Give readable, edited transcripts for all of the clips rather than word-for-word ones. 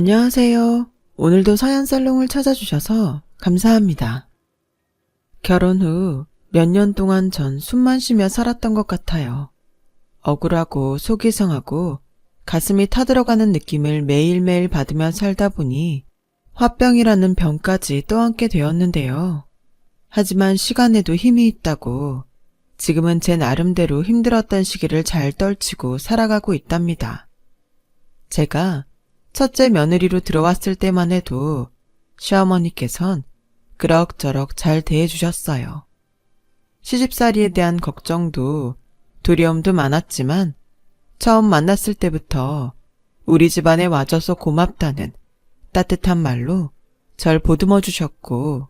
안녕하세요. 오늘도 서ян살롱을 찾아주셔서 감사합니다. 결혼 후 몇 년 동안 전 숨만 쉬며 살았던 것 같아요. 억울하고 속이 상하고 가슴이 타들어가는 느낌을 매일매일 받으며 살다 보니 화병이라는 병까지 떠안게 되었는데요. 하지만 시간에도 힘이 있다고 지금은 제 나름대로 힘들었던 시기를 잘 떨치고 살아가고 있답니다. 제가 첫째 며느리로 들어왔을 때만 해도 시어머니께선 그럭저럭 잘 대해주셨어요. 시집살이에 대한 걱정도 두려움도 많았지만 처음 만났을 때부터 우리 집안에 와줘서 고맙다는 따뜻한 말로 절 보듬어 주셨고,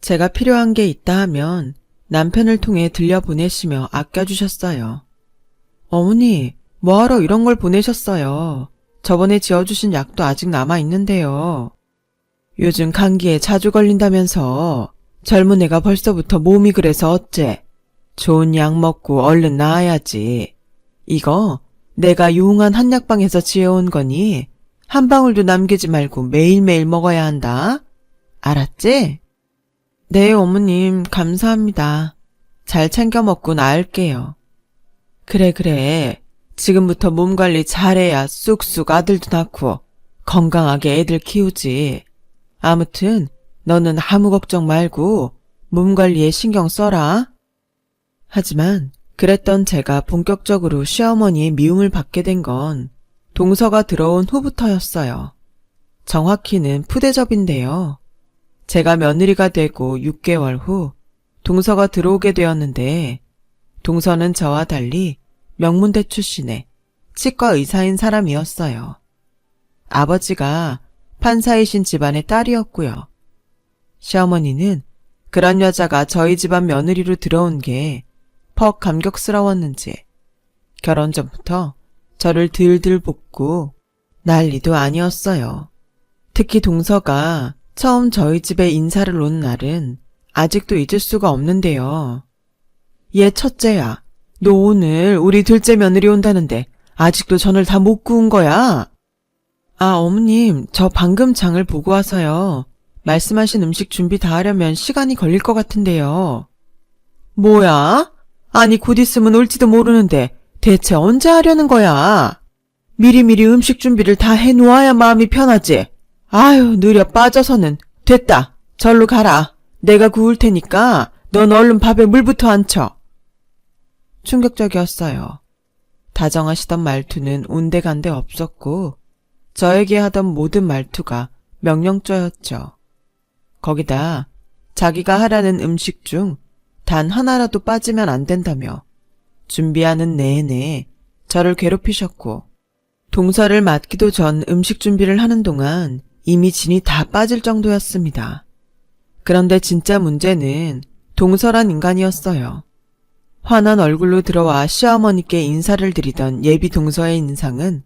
제가 필요한 게 있다 하면 남편을 통해 들려보내시며 아껴주셨어요. 어머니, 뭐하러 이런 걸 보내셨어요? 저번에 지어주신 약도 아직 남아있는데요. 요즘 감기에 자주 걸린다면서 젊은 애가 벌써부터 몸이 그래서 어째? 좋은 약 먹고 얼른 나아야지. 이거 내가 유흥한 한약방에서 지어온 거니 한 방울도 남기지 말고 매일매일 먹어야 한다. 알았지? 네, 어머님, 감사합니다. 잘 챙겨 먹고 나을게요. 그래. 지금부터 몸 관리 잘해야 쑥쑥 아들도 낳고 건강하게 애들 키우지. 아무튼 너는 아무 걱정 말고 몸 관리에 신경 써라. 하지만 그랬던 제가 본격적으로 시어머니의 미움을 받게 된 건 동서가 들어온 후부터였어요. 정확히는 푸대접인데요. 제가 며느리가 되고 6개월 후 동서가 들어오게 되었는데, 동서는 저와 달리 명문대 출신의 치과 의사인 사람이었어요. 아버지가 판사이신 집안의 딸이었고요. 시어머니는 그런 여자가 저희 집안 며느리로 들어온 게 퍽 감격스러웠는지 결혼 전부터 저를 들들 볶고 난리도 아니었어요. 특히 동서가 처음 저희 집에 인사를 온 날은 아직도 잊을 수가 없는데요. 얘 첫째야, 너 오늘 우리 둘째 며느리 온다는데 아직도 전을 다 못 구운 거야? 아, 어머님, 저 방금 장을 보고 와서요. 말씀하신 음식 준비 다 하려면 시간이 걸릴 것 같은데요. 뭐야? 아니, 곧 있으면 올지도 모르는데 대체 언제 하려는 거야? 미리미리 음식 준비를 다 해놓아야 마음이 편하지. 아유, 느려 빠져서는. 됐다. 절로 가라. 내가 구울 테니까 넌 얼른 밥에 물부터 안 쳐. 충격적이었어요. 다정하시던 말투는 온데간데 없었고 저에게 하던 모든 말투가 명령조였죠. 거기다 자기가 하라는 음식 중 단 하나라도 빠지면 안 된다며 준비하는 내내 저를 괴롭히셨고, 동서를 맞기도 전 음식 준비를 하는 동안 이미 진이 다 빠질 정도였습니다. 그런데 진짜 문제는 동서란 인간이었어요. 환한 얼굴로 들어와 시어머니께 인사를 드리던 예비 동서의 인상은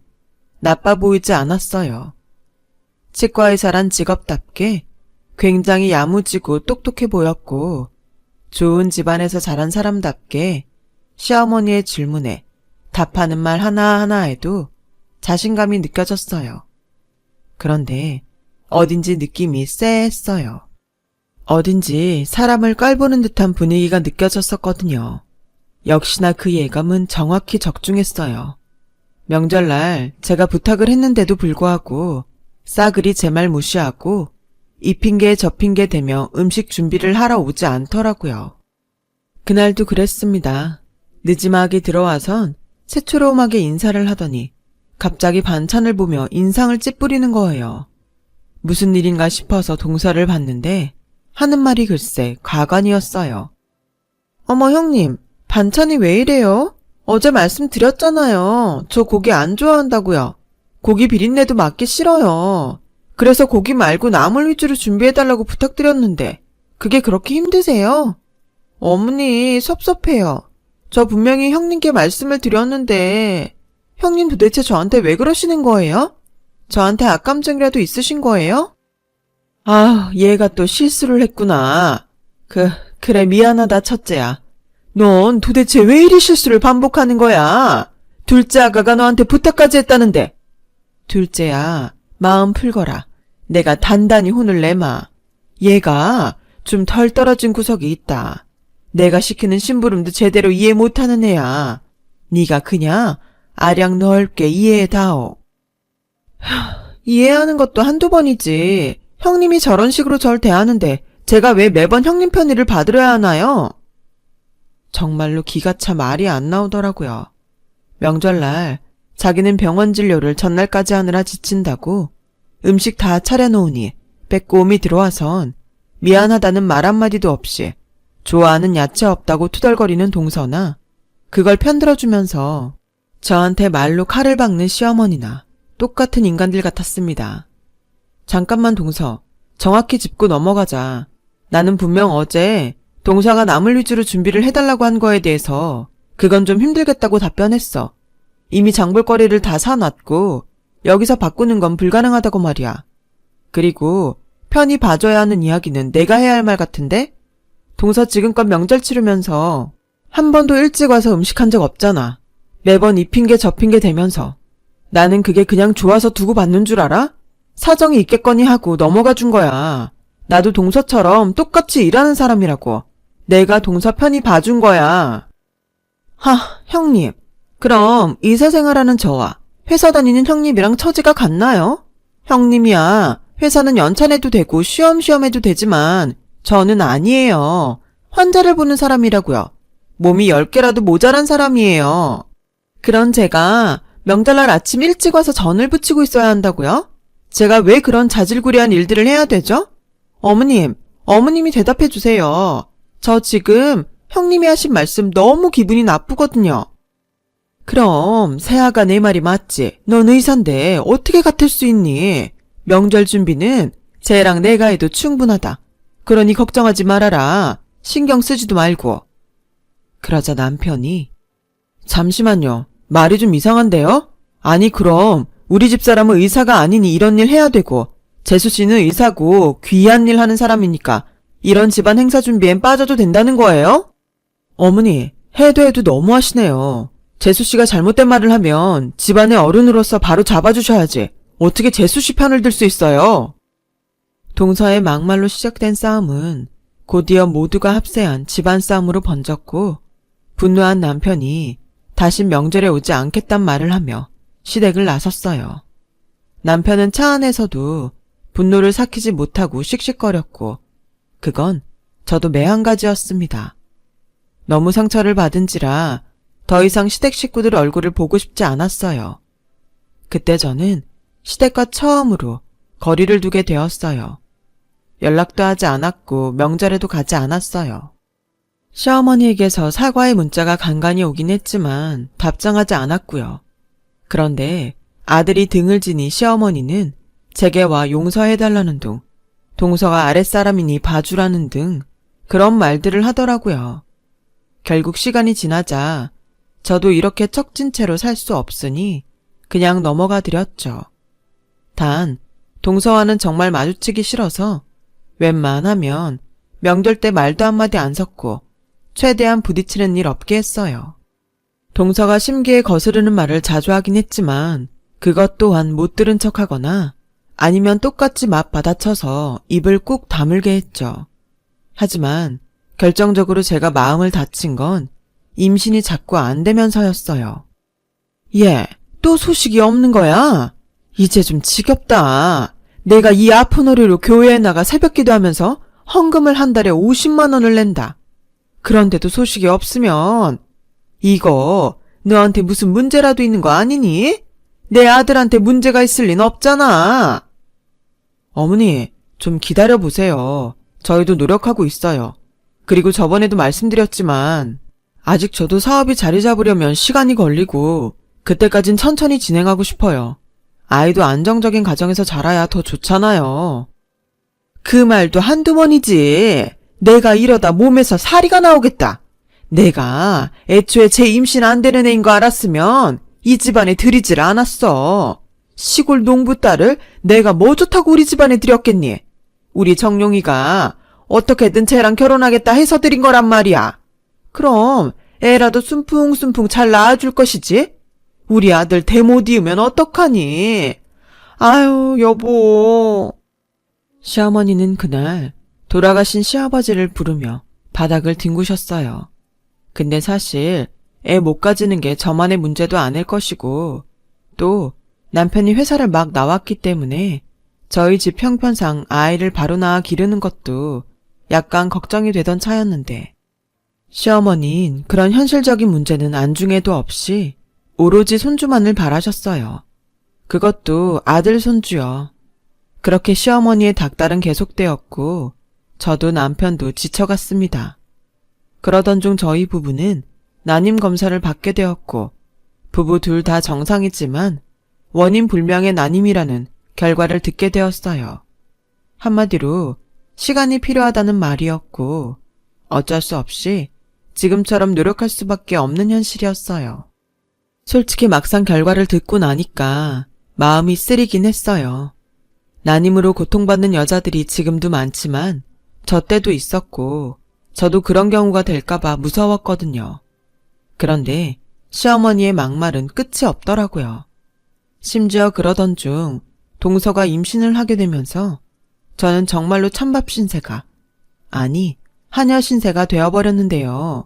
나빠 보이지 않았어요. 치과의사란 직업답게 굉장히 야무지고 똑똑해 보였고, 좋은 집안에서 자란 사람답게 시어머니의 질문에 답하는 말 하나하나에도 자신감이 느껴졌어요. 그런데 어딘지 느낌이 쎄했어요. 어딘지 사람을 깔보는 듯한 분위기가 느껴졌었거든요. 역시나 그 예감은 정확히 적중했어요. 명절날 제가 부탁을 했는데도 불구하고 싸그리 제 말 무시하고 이 핑계 저 핑계 대며 음식 준비를 하러 오지 않더라고요. 그날도 그랬습니다. 늦지막이 들어와선 새초롬하게 인사를 하더니 갑자기 반찬을 보며 인상을 찌푸리는 거예요. 무슨 일인가 싶어서 동서를 봤는데 하는 말이 글쎄 가관이었어요. 어머, 형님, 반찬이 왜 이래요? 어제 말씀드렸잖아요. 저 고기 안 좋아한다고요. 고기 비린내도 맡기 싫어요. 그래서 고기 말고 나물 위주로 준비해달라고 부탁드렸는데 그게 그렇게 힘드세요? 어머니, 섭섭해요. 저 분명히 형님께 말씀을 드렸는데 형님 도대체 저한테 왜 그러시는 거예요? 저한테 악감정이라도 있으신 거예요? 아, 얘가 또 실수를 했구나. 그래, 미안하다, 첫째야. 넌 도대체 왜 이리 실수를 반복하는 거야? 둘째 아가가 너한테 부탁까지 했다는데. 둘째야, 마음 풀거라. 내가 단단히 혼을 내마. 얘가 좀 털 떨어진 구석이 있다. 내가 시키는 심부름도 제대로 이해 못하는 애야. 네가 그냥 아량 넓게 이해해다오. 이해하는 것도 한두 번이지. 형님이 저런 식으로 절 대하는데 제가 왜 매번 형님 편의를 받으려야 하나요? 정말로 기가 차 말이 안 나오더라고요. 명절날 자기는 병원 진료를 전날까지 하느라 지친다고 음식 다 차려놓으니 빼꼼히 들어와선 미안하다는 말 한마디도 없이 좋아하는 야채 없다고 투덜거리는 동서나 그걸 편들어주면서 저한테 말로 칼을 박는 시어머니나 똑같은 인간들 같았습니다. 잠깐만 동서, 정확히 짚고 넘어가자. 나는 분명 어제 동서가 남을 위주로 준비를 해달라고 한 거에 대해서 그건 좀 힘들겠다고 답변했어. 이미 장볼거리를 다 사놨고 여기서 바꾸는 건 불가능하다고 말이야. 그리고 편히 봐줘야 하는 이야기는 내가 해야 할 말 같은데? 동서 지금껏 명절 치르면서 한 번도 일찍 와서 음식한 적 없잖아. 매번 이 핑계 저 핑계 대면서. 나는 그게 그냥 좋아서 두고 받는 줄 알아? 사정이 있겠거니 하고 넘어가 준 거야. 나도 동서처럼 똑같이 일하는 사람이라고. 내가 동서 편히 봐준 거야. 형님. 그럼 의사생활하는 저와 회사 다니는 형님이랑 처지가 같나요? 형님이야 회사는 연차 내도 되고 쉬엄쉬엄 해도 되지만 저는 아니에요. 환자를 보는 사람이라고요. 몸이 10개라도 모자란 사람이에요. 그런 제가 명절날 아침 일찍 와서 전을 부치고 있어야 한다고요? 제가 왜 그런 자질구레한 일들을 해야 되죠? 어머님이 대답해 주세요. 저 지금 형님이 하신 말씀 너무 기분이 나쁘거든요. 그럼 세아가 내 말이 맞지. 넌 의사인데 어떻게 같을 수 있니? 명절 준비는 쟤랑 내가 해도 충분하다. 그러니 걱정하지 말아라. 신경 쓰지도 말고. 그러자 남편이 잠시만요. 말이 좀 이상한데요? 아니 그럼 우리 집사람은 의사가 아니니 이런 일 해야 되고 재수 씨는 의사고 귀한 일 하는 사람이니까 이런 집안 행사 준비엔 빠져도 된다는 거예요? 어머니, 해도 너무하시네요. 재수 씨가 잘못된 말을 하면 집안의 어른으로서 바로 잡아주셔야지. 어떻게 재수 씨 편을 들 수 있어요? 동서의 막말로 시작된 싸움은 곧이어 모두가 합세한 집안 싸움으로 번졌고 분노한 남편이 다시 명절에 오지 않겠단 말을 하며 시댁을 나섰어요. 남편은 차 안에서도 분노를 삭히지 못하고 씩씩거렸고 그건 저도 매한가지였습니다. 너무 상처를 받은지라 더 이상 시댁 식구들 얼굴을 보고 싶지 않았어요. 그때 저는 시댁과 처음으로 거리를 두게 되었어요. 연락도 하지 않았고 명절에도 가지 않았어요. 시어머니에게서 사과의 문자가 간간히 오긴 했지만 답장하지 않았고요. 그런데 아들이 등을 지니 시어머니는 제게와 용서해달라는 둥, 동서가 아랫사람이니 봐주라는 등 그런 말들을 하더라고요. 결국 시간이 지나자 저도 이렇게 척진 채로 살 수 없으니 그냥 넘어가 드렸죠. 단 동서와는 정말 마주치기 싫어서 웬만하면 명절 때 말도 한마디 안 섞고 최대한 부딪히는 일 없게 했어요. 동서가 심기에 거스르는 말을 자주 하긴 했지만 그것 또한 못 들은 척하거나 아니면 똑같이 맞 받아쳐서 입을 꾹 다물게 했죠. 하지만 결정적으로 제가 마음을 다친 건 임신이 자꾸 안 되면서였어요. 얘, 또 소식이 없는 거야? 이제 좀 지겹다. 내가 이 아픈 허리로 교회에 나가 새벽 기도하면서 헌금을 한 달에 50만 원을 낸다. 그런데도 소식이 없으면 이거 너한테 무슨 문제라도 있는 거 아니니? 내 아들한테 문제가 있을 리는 없잖아. 어머니, 좀 기다려보세요. 저희도 노력하고 있어요. 그리고 저번에도 말씀드렸지만 아직 저도 사업이 자리 잡으려면 시간이 걸리고 그때까진 천천히 진행하고 싶어요. 아이도 안정적인 가정에서 자라야 더 좋잖아요. 그 말도 한두 번이지. 내가 이러다 몸에서 사리가 나오겠다. 내가 애초에 제 임신 안 되는 애인 거 알았으면 이 집안에 들이질 않았어. 시골 농부 딸을 내가 뭐 좋다고 우리 집안에 들였겠니? 우리 정용이가 어떻게든 쟤랑 결혼하겠다 해서 들인 거란 말이야. 그럼 애라도 순풍순풍 잘 낳아줄 것이지? 우리 아들 대 못 이으면 어떡하니? 아유, 여보. 시어머니는 그날 돌아가신 시아버지를 부르며 바닥을 뒹구셨어요. 근데 사실 애 못 가지는 게 저만의 문제도 아닐 것이고, 또 남편이 회사를 막 나왔기 때문에 저희 집 형편상 아이를 바로 낳아 기르는 것도 약간 걱정이 되던 차였는데, 시어머니는 그런 현실적인 문제는 안중에도 없이 오로지 손주만을 바라셨어요. 그것도 아들 손주요. 그렇게 시어머니의 닥달은 계속되었고 저도 남편도 지쳐갔습니다. 그러던 중 저희 부부는 난임 검사를 받게 되었고, 부부 둘 다 정상이지만 원인 불명의 난임이라는 결과를 듣게 되었어요. 한마디로 시간이 필요하다는 말이었고, 어쩔 수 없이 지금처럼 노력할 수밖에 없는 현실이었어요. 솔직히 막상 결과를 듣고 나니까 마음이 쓰리긴 했어요. 난임으로 고통받는 여자들이 지금도 많지만 저 때도 있었고, 저도 그런 경우가 될까봐 무서웠거든요. 그런데 시어머니의 막말은 끝이 없더라고요. 심지어 그러던 중 동서가 임신을 하게 되면서 저는 정말로 찬밥 신세가, 아니 하녀 신세가 되어버렸는데요.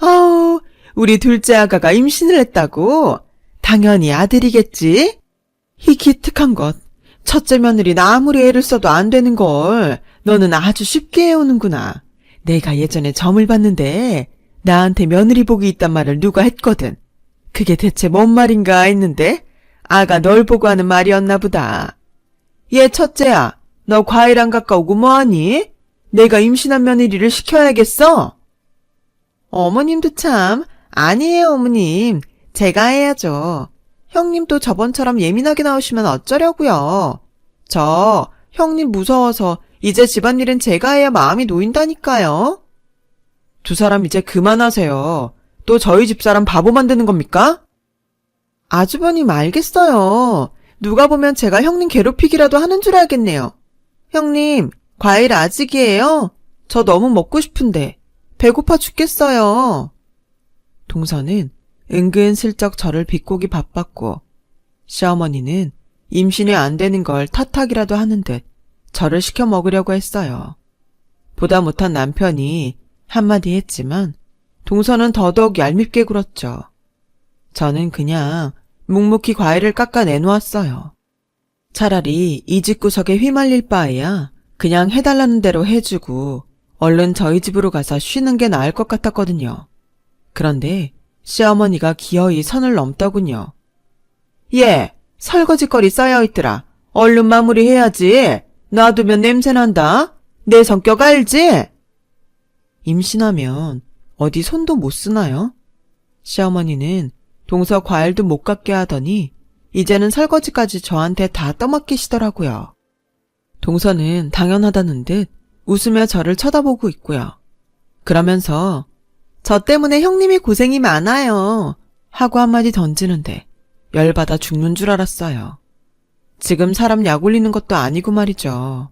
아우, 우리 둘째 아가가 임신을 했다고? 당연히 아들이겠지? 이 기특한 것, 첫째 며느리나 아무리 애를 써도 안 되는 걸 너는 아주 쉽게 해오는구나. 내가 예전에 점을 봤는데 나한테 며느리 복이 있단 말을 누가 했거든. 그게 대체 뭔 말인가 했는데 아가 널 보고 하는 말이었나 보다. 얘 첫째야, 너 과일 안 가까우고 뭐하니? 내가 임신한 며느리를 시켜야겠어? 어머님도 참, 아니에요 어머님. 제가 해야죠. 형님도 저번처럼 예민하게 나오시면 어쩌려고요. 저 형님 무서워서 이제 집안일은 제가 해야 마음이 놓인다니까요. 두 사람 이제 그만하세요. 또 저희 집사람 바보 만드는 겁니까? 아주버님 알겠어요. 누가 보면 제가 형님 괴롭히기라도 하는 줄 알겠네요. 형님, 과일 아직이에요? 저 너무 먹고 싶은데 배고파 죽겠어요. 동서는 은근슬쩍 저를 비꼬기 바빴고, 시어머니는 임신이 안 되는 걸 탓하기라도 하는 듯 저를 시켜 먹으려고 했어요. 보다 못한 남편이 한마디 했지만 동서는 더더욱 얄밉게 굴었죠. 저는 그냥 묵묵히 과일을 깎아 내놓았어요. 차라리 이 집구석에 휘말릴 바에야 그냥 해달라는 대로 해주고 얼른 저희 집으로 가서 쉬는 게 나을 것 같았거든요. 그런데 시어머니가 기어이 선을 넘더군요. 예, 설거지거리 쌓여있더라. 얼른 마무리해야지. 놔두면 냄새난다. 내 성격 알지? 임신하면 어디 손도 못 쓰나요? 시어머니는 동서 과일도 못 갖게 하더니 이제는 설거지까지 저한테 다 떠맡기시더라고요. 동서는 당연하다는 듯 웃으며 저를 쳐다보고 있고요. 그러면서 저 때문에 형님이 고생이 많아요 하고 한마디 던지는데 열받아 죽는 줄 알았어요. 지금 사람 약 올리는 것도 아니고 말이죠.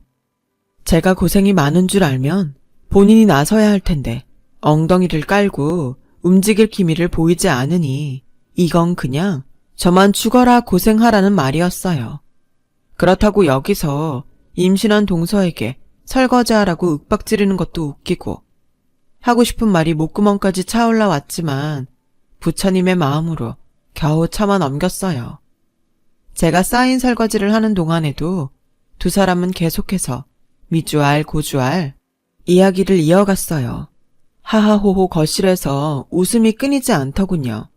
제가 고생이 많은 줄 알면 본인이 나서야 할 텐데 엉덩이를 깔고 움직일 기미를 보이지 않으니 이건 그냥 저만 죽어라 고생하라는 말이었어요. 그렇다고 여기서 임신한 동서에게 설거지하라고 윽박지르는 것도 웃기고, 하고 싶은 말이 목구멍까지 차올라 왔지만 부처님의 마음으로 겨우 참아 넘겼어요. 제가 쌓인 설거지를 하는 동안에도 두 사람은 계속해서 미주알 고주알 이야기를 이어갔어요. 하하호호 거실에서 웃음이 끊이지 않더군요.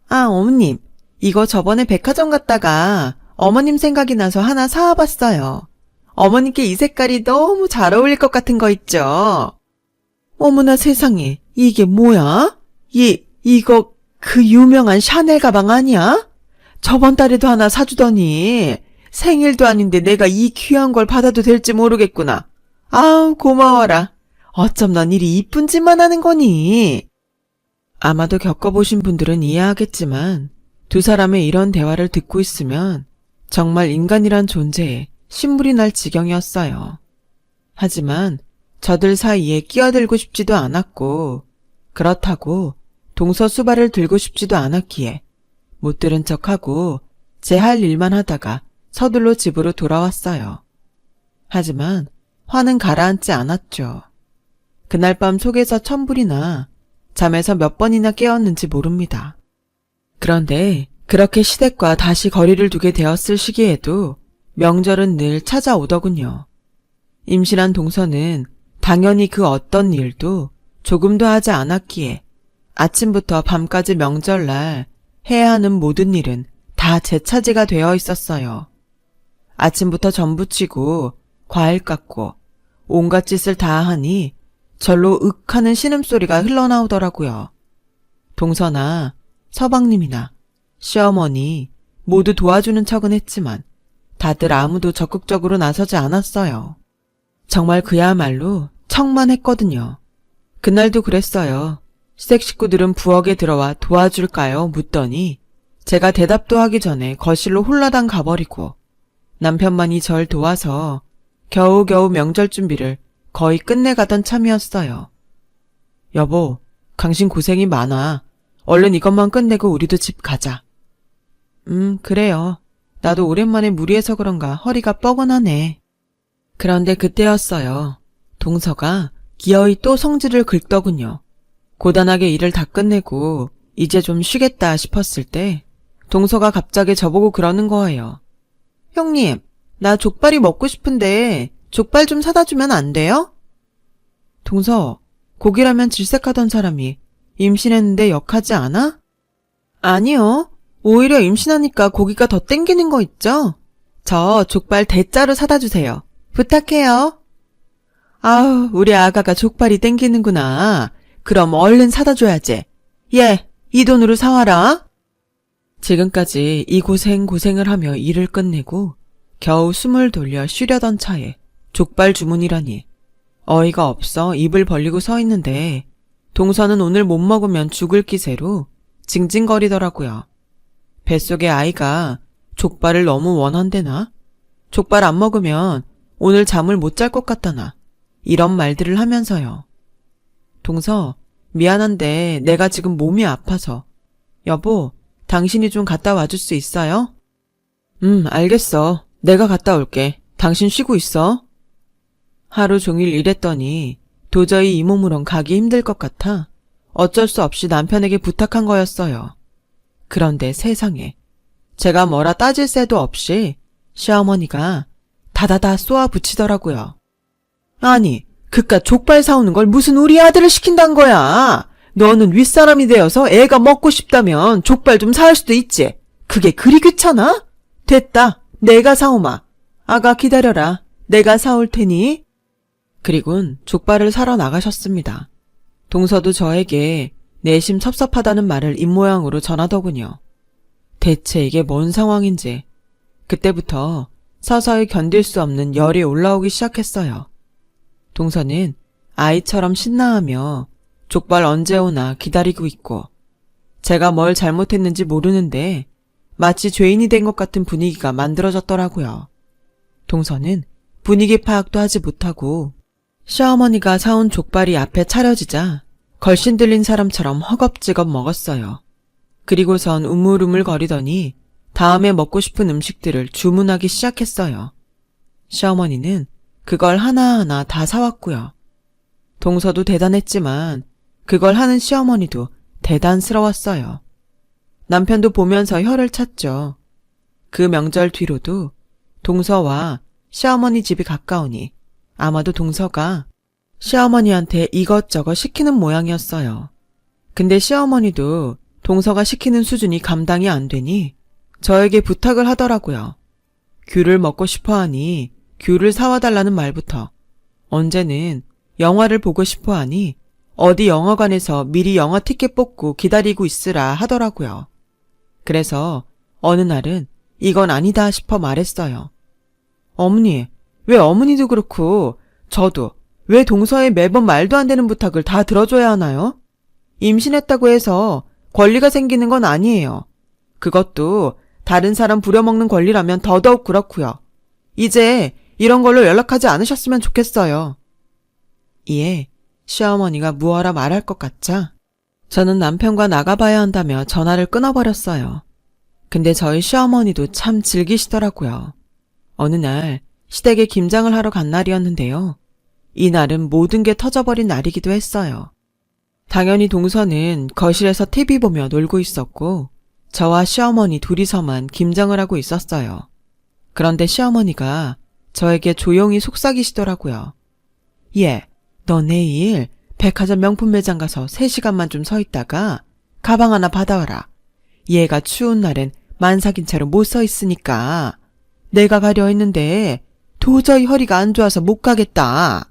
아, 어머님, 이거 저번에 백화점 갔다가 어머님 생각이 나서 하나 사와봤어요. 어머님께 이 색깔이 너무 잘 어울릴 것 같은 거 있죠? 어머나 세상에, 이게 뭐야? 이거 그 유명한 샤넬 가방 아니야? 저번 달에도 하나 사주더니 생일도 아닌데 내가 이 귀한 걸 받아도 될지 모르겠구나. 아우, 고마워라. 어쩜 넌 이리 이쁜 짓만 하는 거니? 아마도 겪어보신 분들은 이해하겠지만 두 사람의 이런 대화를 듣고 있으면 정말 인간이란 존재에 신물이 날 지경이었어요. 하지만 저들 사이에 끼어들고 싶지도 않았고, 그렇다고 동서 수발을 들고 싶지도 않았기에 못 들은 척하고 제 할 일만 하다가 서둘러 집으로 돌아왔어요. 하지만 화는 가라앉지 않았죠. 그날 밤 속에서 천불이 나 잠에서 몇 번이나 깨었는지 모릅니다. 그런데 그렇게 시댁과 다시 거리를 두게 되었을 시기에도 명절은 늘 찾아오더군요. 임신한 동서는 당연히 그 어떤 일도 조금도 하지 않았기에 아침부터 밤까지 명절날 해야 하는 모든 일은 다 제 차지가 되어 있었어요. 아침부터 전 부치고 과일 깎고 온갖 짓을 다 하니 절로 윽 하는 신음소리가 흘러나오더라고요. 동서나 서방님이나 시어머니 모두 도와주는 척은 했지만 다들 아무도 적극적으로 나서지 않았어요. 정말 그야말로 척만 했거든요. 그날도 그랬어요. 시댁 식구들은 부엌에 들어와 도와줄까요? 묻더니 제가 대답도 하기 전에 거실로 홀라당 가버리고 남편만이 절 도와서 겨우겨우 명절 준비를 거의 끝내가던 참이었어요. 여보, 당신 고생이 많아. 얼른 이것만 끝내고 우리도 집 가자. 그래요. 나도 오랜만에 무리해서 그런가 허리가 뻐근하네. 그런데 그때였어요. 동서가 기어이 또 성질을 긁더군요. 고단하게 일을 다 끝내고 이제 좀 쉬겠다 싶었을 때 동서가 갑자기 저보고 그러는 거예요. 형님, 나 족발이 먹고 싶은데 족발 좀 사다 주면 안 돼요? 동서, 고기라면 질색하던 사람이 임신했는데 역하지 않아? 아니요. 오히려 임신하니까 고기가 더 땡기는 거 있죠? 저 족발 대짜로 사다 주세요. 부탁해요. 아우, 우리 아가가 족발이 땡기는구나. 그럼 얼른 사다 줘야지. 예, 이 돈으로 사와라. 지금까지 이 고생을 하며 일을 끝내고 겨우 숨을 돌려 쉬려던 차에 족발 주문이라니 어이가 없어 입을 벌리고 서 있는데 동서는 오늘 못 먹으면 죽을 기세로 징징거리더라고요. 뱃속의 아이가 족발을 너무 원한대나? 족발 안 먹으면 오늘 잠을 못 잘 것 같다나 이런 말들을 하면서요. 동서, 미안한데 내가 지금 몸이 아파서. 여보, 당신이 좀 갔다 와줄 수 있어요? 알겠어. 내가 갔다 올게. 당신 쉬고 있어. 하루 종일 일했더니 도저히 이 몸으론 가기 힘들 것 같아 어쩔 수 없이 남편에게 부탁한 거였어요. 그런데 세상에 제가 뭐라 따질 새도 없이 시어머니가 다다다 쏘아 붙이더라고요. 아니, 그깟 족발 사오는 걸 무슨 우리 아들을 시킨단 거야. 너는 윗사람이 되어서 애가 먹고 싶다면 족발 좀 사올 수도 있지. 그게 그리 귀찮아? 됐다. 내가 사오마. 아가 기다려라. 내가 사올 테니. 그리곤 족발을 사러 나가셨습니다. 동서도 저에게 내심 섭섭하다는 말을 입모양으로 전하더군요. 대체 이게 뭔 상황인지 그때부터 서서히 견딜 수 없는 열이 올라오기 시작했어요. 동서는 아이처럼 신나하며 족발 언제 오나 기다리고 있고 제가 뭘 잘못했는지 모르는데 마치 죄인이 된 것 같은 분위기가 만들어졌더라고요. 동서는 분위기 파악도 하지 못하고 시어머니가 사온 족발이 앞에 차려지자 걸신 들린 사람처럼 허겁지겁 먹었어요. 그리고선 우물우물 거리더니 다음에 먹고 싶은 음식들을 주문하기 시작했어요. 시어머니는 그걸 하나하나 다 사왔고요. 동서도 대단했지만 그걸 하는 시어머니도 대단스러웠어요. 남편도 보면서 혀를 찼죠. 그 명절 뒤로도 동서와 시어머니 집이 가까우니 아마도 동서가 시어머니한테 이것저것 시키는 모양이었어요. 근데 시어머니도 동서가 시키는 수준이 감당이 안 되니 저에게 부탁을 하더라고요. 귤을 먹고 싶어하니 귤을 사와 달라는 말부터 언제는 영화를 보고 싶어하니 어디 영화관에서 미리 영화 티켓 뽑고 기다리고 있으라 하더라고요. 그래서 어느 날은 이건 아니다 싶어 말했어요. 어머니, 왜 어머니도 그렇고 저도 왜 동서의 매번 말도 안 되는 부탁을 다 들어줘야 하나요? 임신했다고 해서 권리가 생기는 건 아니에요. 그것도 다른 사람 부려먹는 권리라면 더더욱 그렇고요. 이제 이런 걸로 연락하지 않으셨으면 좋겠어요. 이에 시어머니가 무어라 말할 것 같자 저는 남편과 나가봐야 한다며 전화를 끊어버렸어요. 근데 저희 시어머니도 참 즐기시더라고요. 어느 날 시댁에 김장을 하러 간 날이었는데요. 이날은 모든 게 터져버린 날이기도 했어요. 당연히 동서는 거실에서 TV 보며 놀고 있었고 저와 시어머니 둘이서만 김장을 하고 있었어요. 그런데 시어머니가 저에게 조용히 속삭이시더라고요. 얘, 너 내일 백화점 명품 매장 가서 3시간만 좀 서 있다가 가방 하나 받아와라. 얘가 추운 날엔 만삭인 채로 못 서 있으니까 내가 가려 했는데 도저히 허리가 안 좋아서 못 가겠다.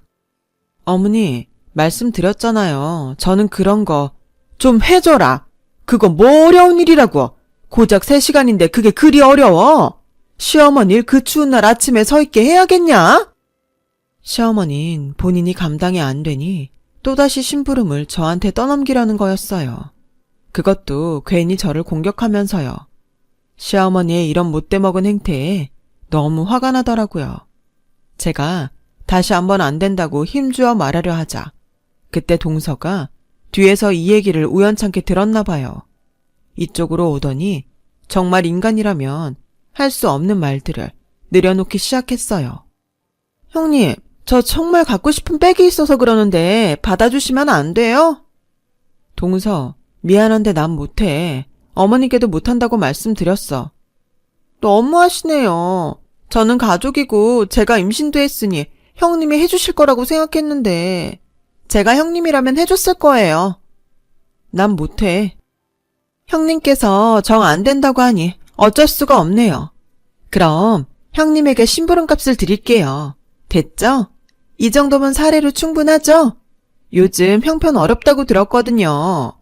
어머니, 말씀드렸잖아요. 저는 그런 거 좀 해줘라. 그거 뭐 어려운 일이라고. 고작 3시간인데 그게 그리 어려워. 시어머니를 그 추운 날 아침에 서 있게 해야겠냐? 시어머니는 본인이 감당이 안 되니 또다시 심부름을 저한테 떠넘기려는 거였어요. 그것도 괜히 저를 공격하면서요. 시어머니의 이런 못돼먹은 행태에 너무 화가 나더라고요. 제가 다시 한번 안 된다고 힘주어 말하려 하자 그때 동서가 뒤에서 이 얘기를 우연찮게 들었나 봐요. 이쪽으로 오더니 정말 인간이라면 할 수 없는 말들을 내려놓기 시작했어요. 형님, 저 정말 갖고 싶은 백이 있어서 그러는데 받아주시면 안 돼요? 동서, 미안한데 난 못해. 어머니께도 못한다고 말씀드렸어. 너무하시네요. 저는 가족이고 제가 임신도 했으니 형님이 해주실 거라고 생각했는데 제가 형님이라면 해줬을 거예요. 난 못해. 형님께서 정 안 된다고 하니 어쩔 수가 없네요. 그럼 형님에게 심부름값을 드릴게요. 됐죠? 이 정도면 사례로 충분하죠? 요즘 형편 어렵다고 들었거든요.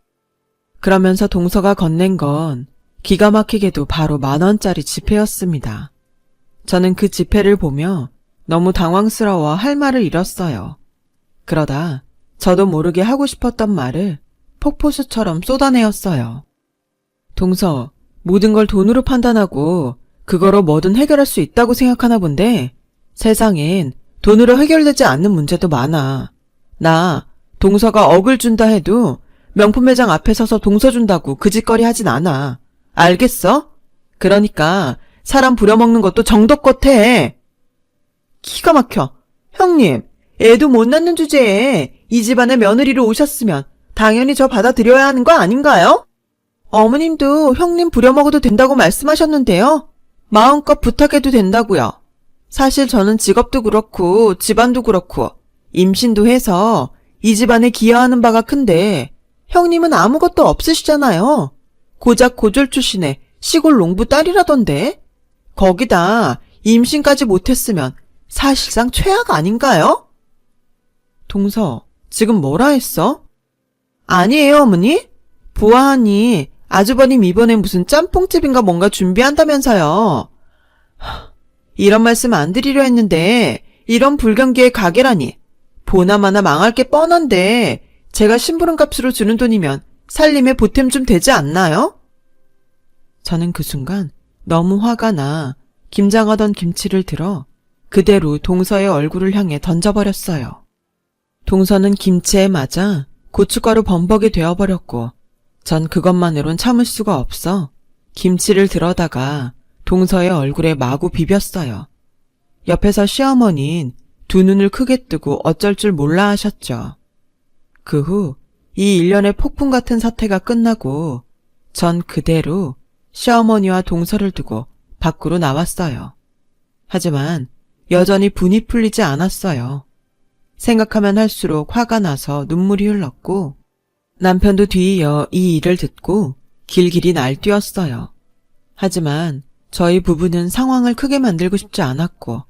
그러면서 동서가 건넨 건 기가 막히게도 바로 10,000원짜리 지폐였습니다. 저는 그 지폐를 보며 너무 당황스러워 할 말을 잃었어요. 그러다 저도 모르게 하고 싶었던 말을 폭포수처럼 쏟아내었어요. 동서, 모든 걸 돈으로 판단하고 그거로 뭐든 해결할 수 있다고 생각하나 본데 세상엔 돈으로 해결되지 않는 문제도 많아. 나 동서가 억을 준다 해도 명품 매장 앞에 서서 동서 준다고 그 짓거리 하진 않아. 알겠어? 그러니까 사람 부려먹는 것도 정도껏 해. 기가 막혀. 형님, 애도 못 낳는 주제에 이 집안에 며느리로 오셨으면 당연히 저 받아들여야 하는 거 아닌가요? 어머님도 형님 부려먹어도 된다고 말씀하셨는데요. 마음껏 부탁해도 된다고요. 사실 저는 직업도 그렇고 집안도 그렇고 임신도 해서 이 집안에 기여하는 바가 큰데 형님은 아무것도 없으시잖아요. 고작 고졸 출신의 시골 농부 딸이라던데. 거기다 임신까지 못했으면 사실상 최악 아닌가요? 동서, 지금 뭐라 했어? 아니에요, 어머니. 보아하니 아주버님 이번에 무슨 짬뽕집인가 뭔가 준비한다면서요. 이런 말씀 안 드리려 했는데 이런 불경기에 가게라니. 보나마나 망할 게 뻔한데 제가 심부름값으로 주는 돈이면 살림에 보탬 좀 되지 않나요? 저는 그 순간 너무 화가 나 김장하던 김치를 들어 그대로 동서의 얼굴을 향해 던져버렸어요. 동서는 김치에 맞아 고춧가루 범벅이 되어버렸고 전 그것만으론 참을 수가 없어 김치를 들어다가 동서의 얼굴에 마구 비볐어요. 옆에서 시어머니는 두 눈을 크게 뜨고 어쩔 줄 몰라 하셨죠. 그 후 이 일련의 폭풍 같은 사태가 끝나고 전 그대로 시어머니와 동서를 두고 밖으로 나왔어요. 하지만 여전히 분이 풀리지 않았어요. 생각하면 할수록 화가 나서 눈물이 흘렀고 남편도 뒤이어 이 일을 듣고 길길이 날뛰었어요. 하지만 저희 부부는 상황을 크게 만들고 싶지 않았고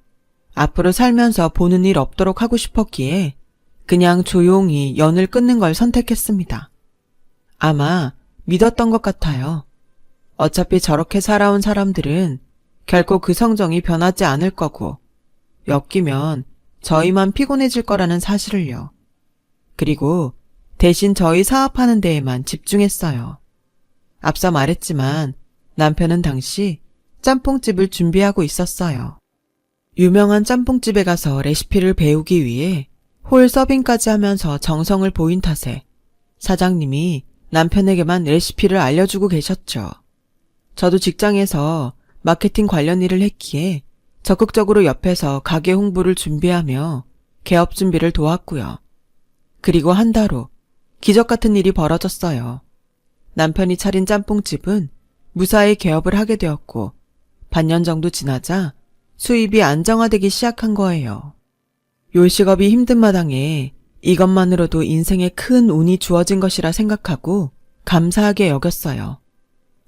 앞으로 살면서 보는 일 없도록 하고 싶었기에 그냥 조용히 연을 끊는 걸 선택했습니다. 아마 믿었던 것 같아요. 어차피 저렇게 살아온 사람들은 결코 그 성정이 변하지 않을 거고 엮이면 저희만 피곤해질 거라는 사실을요. 그리고 대신 저희 사업하는 데에만 집중했어요. 앞서 말했지만 남편은 당시 짬뽕집을 준비하고 있었어요. 유명한 짬뽕집에 가서 레시피를 배우기 위해 홀 서빙까지 하면서 정성을 보인 탓에 사장님이 남편에게만 레시피를 알려주고 계셨죠. 저도 직장에서 마케팅 관련 일을 했기에 적극적으로 옆에서 가게 홍보를 준비하며 개업 준비를 도왔고요. 그리고 한 달 후 기적 같은 일이 벌어졌어요. 남편이 차린 짬뽕집은 무사히 개업을 하게 되었고 반년 정도 지나자 수입이 안정화되기 시작한 거예요. 요식업이 힘든 마당에 이것만으로도 인생에 큰 운이 주어진 것이라 생각하고 감사하게 여겼어요.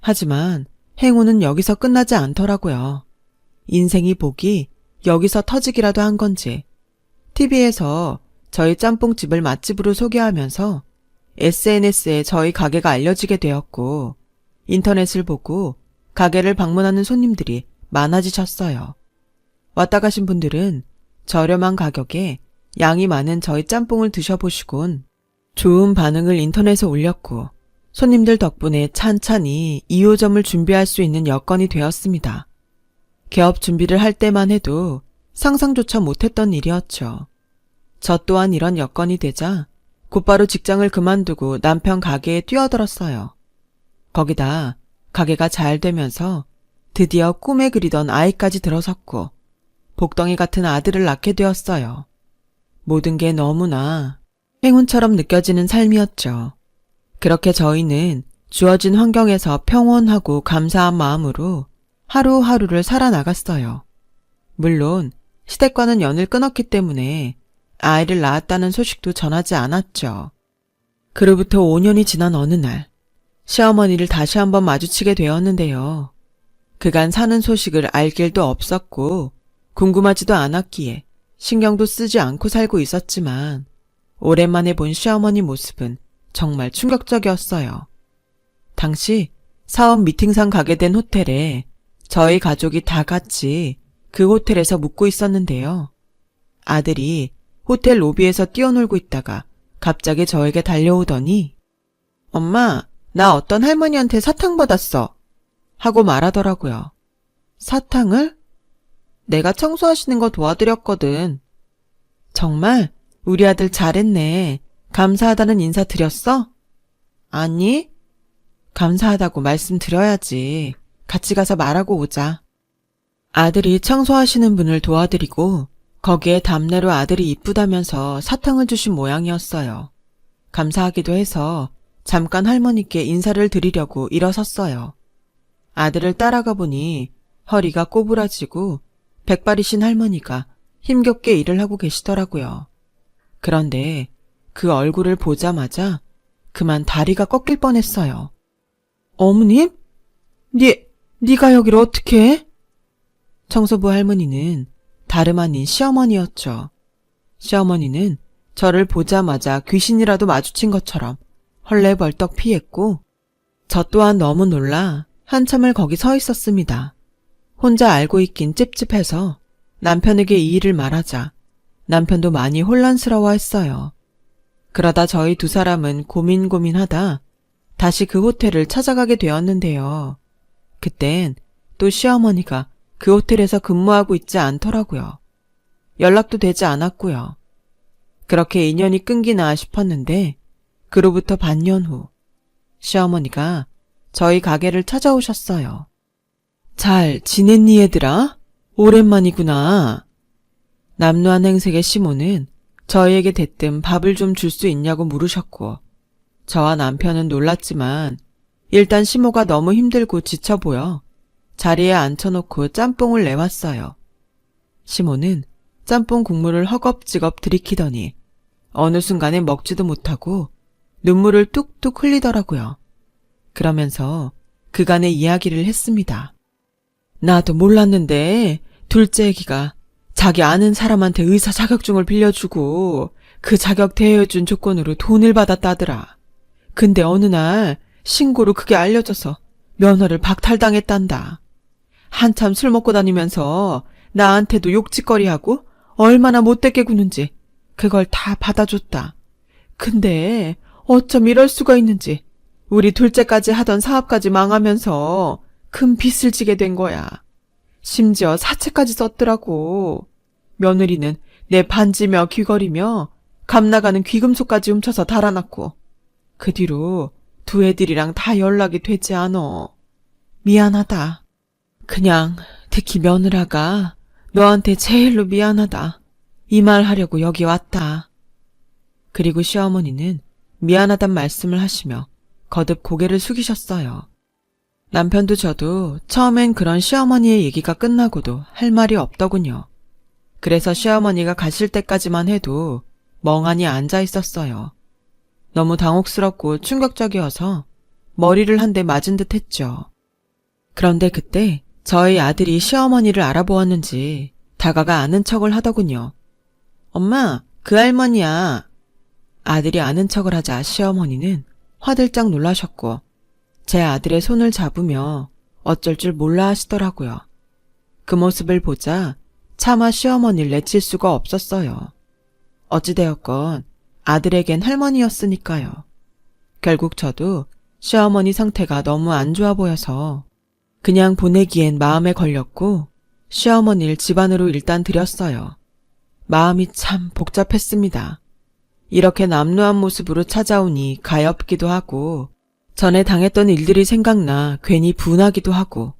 하지만 행운은 여기서 끝나지 않더라고요. 인생이 복이 여기서 터지기라도 한 건지 TV에서 저희 짬뽕집을 맛집으로 소개하면서 SNS에 저희 가게가 알려지게 되었고 인터넷을 보고 가게를 방문하는 손님들이 많아지셨어요. 왔다 가신 분들은 저렴한 가격에 양이 많은 저희 짬뽕을 드셔보시곤 좋은 반응을 인터넷에 올렸고 손님들 덕분에 찬찬히 2호점을 준비할 수 있는 여건이 되었습니다. 개업 준비를 할 때만 해도 상상조차 못했던 일이었죠. 저 또한 이런 여건이 되자 곧바로 직장을 그만두고 남편 가게에 뛰어들었어요. 거기다 가게가 잘 되면서 드디어 꿈에 그리던 아이까지 들어섰고 복덩이 같은 아들을 낳게 되었어요. 모든 게 너무나 행운처럼 느껴지는 삶이었죠. 그렇게 저희는 주어진 환경에서 평온하고 감사한 마음으로 하루하루를 살아나갔어요. 물론 시댁과는 연을 끊었기 때문에 아이를 낳았다는 소식도 전하지 않았죠. 그로부터 5년이 지난 어느 날 시어머니를 다시 한번 마주치게 되었는데요. 그간 사는 소식을 알 길도 없었고 궁금하지도 않았기에 신경도 쓰지 않고 살고 있었지만 오랜만에 본 시어머니 모습은 정말 충격적이었어요. 당시 사업 미팅상 가게 된 호텔에 저희 가족이 다 같이 그 호텔에서 묵고 있었는데요. 아들이 호텔 로비에서 뛰어놀고 있다가 갑자기 저에게 달려오더니 엄마, 나 어떤 할머니한테 사탕 받았어. 하고 말하더라고요. 사탕을? 내가 청소하시는 거 도와드렸거든. 정말? 우리 아들 잘했네. 감사하다는 인사 드렸어? 아니? 감사하다고 말씀드려야지. 같이 가서 말하고 오자. 아들이 청소하시는 분을 도와드리고 거기에 답례로 아들이 이쁘다면서 사탕을 주신 모양이었어요. 감사하기도 해서 잠깐 할머니께 인사를 드리려고 일어섰어요. 아들을 따라가 보니 허리가 꼬부라지고 백발이신 할머니가 힘겹게 일을 하고 계시더라고요. 그런데 그 얼굴을 보자마자 그만 다리가 꺾일 뻔했어요. 어머님? 네가 여기를 어떻게 해? 청소부 할머니는 다름 아닌 시어머니였죠. 시어머니는 저를 보자마자 귀신이라도 마주친 것처럼 헐레벌떡 피했고 저 또한 너무 놀라 한참을 거기 서 있었습니다. 혼자 알고 있긴 찝찝해서 남편에게 이 일을 말하자 남편도 많이 혼란스러워했어요. 그러다 저희 두 사람은 고민하다 다시 그 호텔을 찾아가게 되었는데요. 그땐 또 시어머니가 그 호텔에서 근무하고 있지 않더라고요. 연락도 되지 않았고요. 그렇게 인연이 끊기나 싶었는데 그로부터 반년 후 시어머니가 저희 가게를 찾아오셨어요. 잘 지냈니 얘들아? 오랜만이구나. 남루한 행색의 시모는 저희에게 대뜸 밥을 좀 줄 수 있냐고 물으셨고 저와 남편은 놀랐지만 일단 시모가 너무 힘들고 지쳐 보여 자리에 앉혀놓고 짬뽕을 내왔어요. 시모는 짬뽕 국물을 허겁지겁 들이키더니 어느 순간에 먹지도 못하고 눈물을 뚝뚝 흘리더라고요. 그러면서 그간의 이야기를 했습니다. 나도 몰랐는데 둘째 애기가 자기 아는 사람한테 의사 자격증을 빌려주고 그 자격 대여해준 조건으로 돈을 받았다더라. 근데 어느 날 신고로 그게 알려져서 면허를 박탈당했단다. 한참 술 먹고 다니면서 나한테도 욕짓거리하고 얼마나 못되게 구는지 그걸 다 받아줬다. 근데 어쩜 이럴 수가 있는지 우리 둘째까지 하던 사업까지 망하면서 큰 빚을 지게 된 거야. 심지어 사채까지 썼더라고. 며느리는 내 반지며 귀걸이며 값나가는 귀금속까지 훔쳐서 달아났고 그 뒤로 두 애들이랑 다 연락이 되지 않어. 미안하다. 그냥 특히 며느라가 너한테 제일로 미안하다. 이 말 하려고 여기 왔다. 그리고 시어머니는 미안하단 말씀을 하시며 거듭 고개를 숙이셨어요. 남편도 저도 처음엔 그런 시어머니의 얘기가 끝나고도 할 말이 없더군요. 그래서 시어머니가 가실 때까지만 해도 멍하니 앉아 있었어요. 너무 당혹스럽고 충격적이어서 머리를 한 대 맞은 듯 했죠. 그런데 그때 저희 아들이 시어머니를 알아보았는지 다가가 아는 척을 하더군요. 엄마, 그 할머니야. 아들이 아는 척을 하자 시어머니는 화들짝 놀라셨고 제 아들의 손을 잡으며 어쩔 줄 몰라 하시더라고요. 그 모습을 보자 차마 시어머니를 내칠 수가 없었어요. 어찌되었건 아들에겐 할머니였으니까요. 결국 저도 시어머니 상태가 너무 안 좋아 보여서 그냥 보내기엔 마음에 걸렸고 시어머니를 집 안으로 일단 들였어요. 마음이 참 복잡했습니다. 이렇게 남루한 모습으로 찾아오니 가엾기도 하고 전에 당했던 일들이 생각나 괜히 분하기도 하고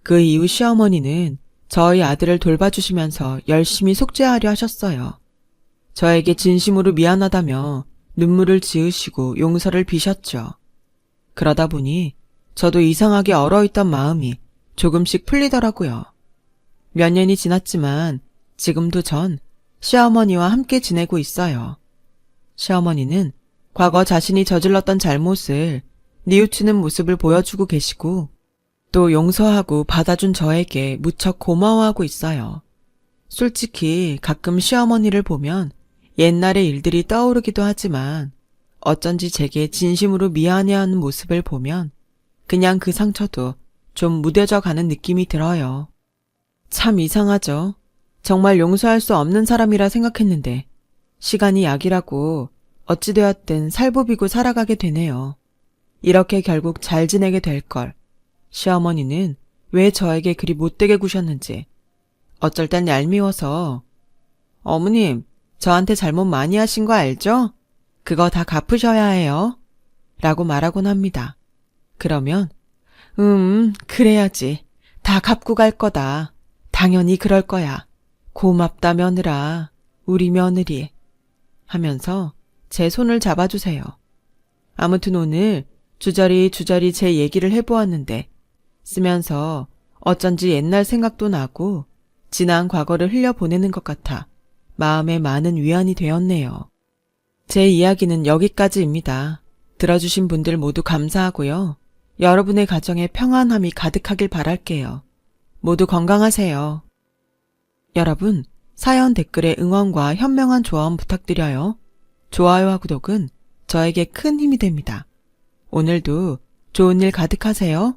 그 이후 시어머니는 저희 아들을 돌봐주시면서 열심히 속죄하려 하셨어요. 저에게 진심으로 미안하다며 눈물을 지으시고 용서를 비셨죠. 그러다 보니 저도 이상하게 얼어있던 마음이 조금씩 풀리더라고요. 몇 년이 지났지만 지금도 전 시어머니와 함께 지내고 있어요. 시어머니는 과거 자신이 저질렀던 잘못을 뉘우치는 모습을 보여주고 계시고 또 용서하고 받아준 저에게 무척 고마워하고 있어요. 솔직히 가끔 시어머니를 보면 옛날의 일들이 떠오르기도 하지만 어쩐지 제게 진심으로 미안해하는 모습을 보면 그냥 그 상처도 좀 무뎌져 가는 느낌이 들어요. 참 이상하죠. 정말 용서할 수 없는 사람이라 생각했는데 시간이 약이라고 어찌되었든 살부비고 살아가게 되네요. 이렇게 결국 잘 지내게 될 걸. 시어머니는 왜 저에게 그리 못되게 구셨는지. 어쩔 땐 얄미워서 어머님, 저한테 잘못 많이 하신 거 알죠? 그거 다 갚으셔야 해요. 라고 말하곤 합니다. 그러면 그래야지. 다 갚고 갈 거다. 당연히 그럴 거야. 고맙다 며느라. 우리 며느리. 하면서 제 손을 잡아주세요. 아무튼 오늘 주저리 제 얘기를 해보았는데 쓰면서 어쩐지 옛날 생각도 나고 지난 과거를 흘려보내는 것 같아 마음에 많은 위안이 되었네요. 제 이야기는 여기까지입니다. 들어주신 분들 모두 감사하고요. 여러분의 가정에 평안함이 가득하길 바랄게요. 모두 건강하세요. 여러분, 사연 댓글에 응원과 현명한 조언 부탁드려요. 좋아요와 구독은 저에게 큰 힘이 됩니다. 오늘도 좋은 일 가득하세요.